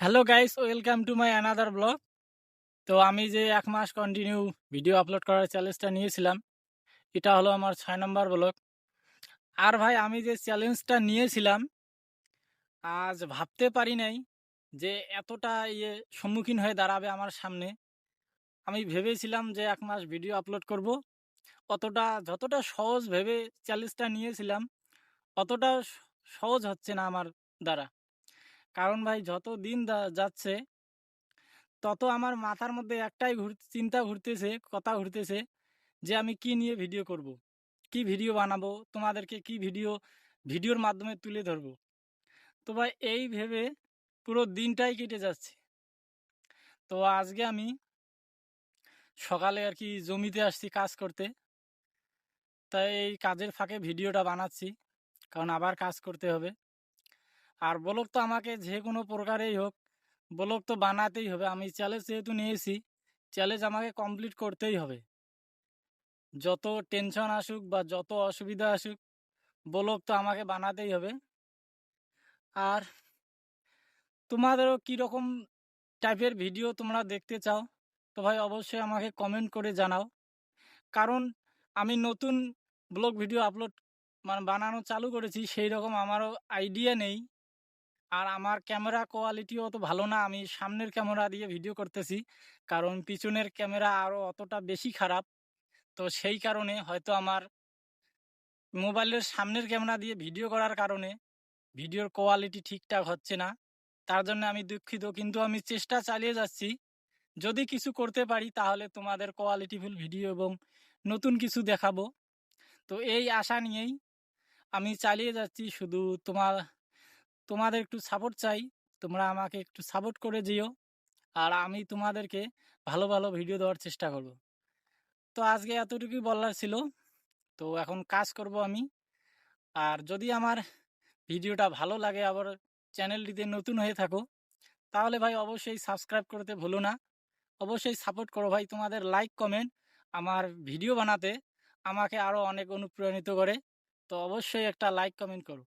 Hello guys, welcome to my another blog. তো আমি যে 1 মাস কন্টিনিউ ভিডিও আপলোড করার চ্যালেঞ্জটা নিয়েছিলাম, এটা হলো আমার 6 নম্বর ব্লগ। আর ভাই, আমি যে চ্যালেঞ্জটা নিয়েছিলাম, আজ ভাবতে পারি নাই যে এতটা সম্মুখীন হয়ে দাঁড়াবে আমার সামনে। আমি ভেবেছিলাম যে 1 মাস ভিডিও আপলোড করব, যতটা সহজ ভেবে চ্যালেঞ্জটা নিয়েছিলাম, অতটা সহজ হচ্ছে না আমার দ্বারা। কারণ ভাই, যত দিন যাচ্ছে তত আমার মাথার মধ্যে একটাই চিন্তা ঘুরতেছে, কথা ঘুরতেছে যে আমি কি নিয়ে ভিডিও করব, কি ভিডিও বানাবো, তোমাদেরকে কি ভিডিওর মাধ্যমে তুলে ধরবো। তো ভাই, এই ভেবে পুরো দিনটাই কেটে যাচ্ছে। তো আজকে আমি সকালে আর কি জমিতে আসছি কাজ করতে, তাই এই কাজের ফাঁকে ভিডিওটা বানাচ্ছি, কারণ আবার কাজ করতে হবে। আর ব্লগ তো আমাকে যে কোনো প্রকারেই হোক, ব্লগ তো বানাতেই হবে। আমি চ্যালেঞ্জ যেহেতু নিয়েছি, চ্যালেঞ্জ আমাকে কমপ্লিট করতেই হবে। যত টেনশন আসুক বা যত অসুবিধা আসুক, ব্লগ তো আমাকে বানাতেই হবে। আর তোমাদেরও কীরকম টাইপের ভিডিও তোমরা দেখতে চাও, তো ভাই অবশ্যই আমাকে কমেন্ট করে জানাও। কারণ আমি নতুন ব্লগ ভিডিও আপলোড বানানো চালু করেছি, সেই রকম আমারও আইডিয়া নেই। আর আমার ক্যামেরা কোয়ালিটিও অত ভালো না, আমি সামনের ক্যামেরা দিয়ে ভিডিও করতেছি, কারণ পিছনের ক্যামেরা আরও অতটা বেশি খারাপ। তো সেই কারণে হয়তো আমার মোবাইলের সামনের ক্যামেরা দিয়ে ভিডিও করার কারণে ভিডিওর কোয়ালিটি ঠিকঠাক হচ্ছে না। তার জন্য আমি দুঃখিত, কিন্তু আমি চেষ্টা চালিয়ে যাচ্ছি। যদি কিছু করতে পারি তাহলে তোমাদের কোয়ালিটিফুল ভিডিও এবং নতুন কিছু দেখাবো। তো এই আশা নিয়েই আমি চালিয়ে যাচ্ছি। শুধু তোমাদের একটু সাপোর্ট চাই, তোমরা আমাকে একটু সাপোর্ট করে যেও। আর আমি তোমাদেরকে ভালো ভালো ভিডিও দেওয়ার চেষ্টা করব। তো আজকে এতটুকুই বলার ছিল। তো এখন কাজ করব আমি। আর যদি আমার ভিডিওটা ভালো লাগে, আবার চ্যানেলটিতে নতুন হয়ে থাকো, তাহলে ভাই অবশ্যই সাবস্ক্রাইব করতে ভুলো না। অবশ্যই সাপোর্ট করো ভাই, তোমাদের লাইক কমেন্ট আমার ভিডিও বানাতে আমাকে আরও অনেক অনুপ্রাণিত করে। তো অবশ্যই একটা লাইক কমেন্ট করো।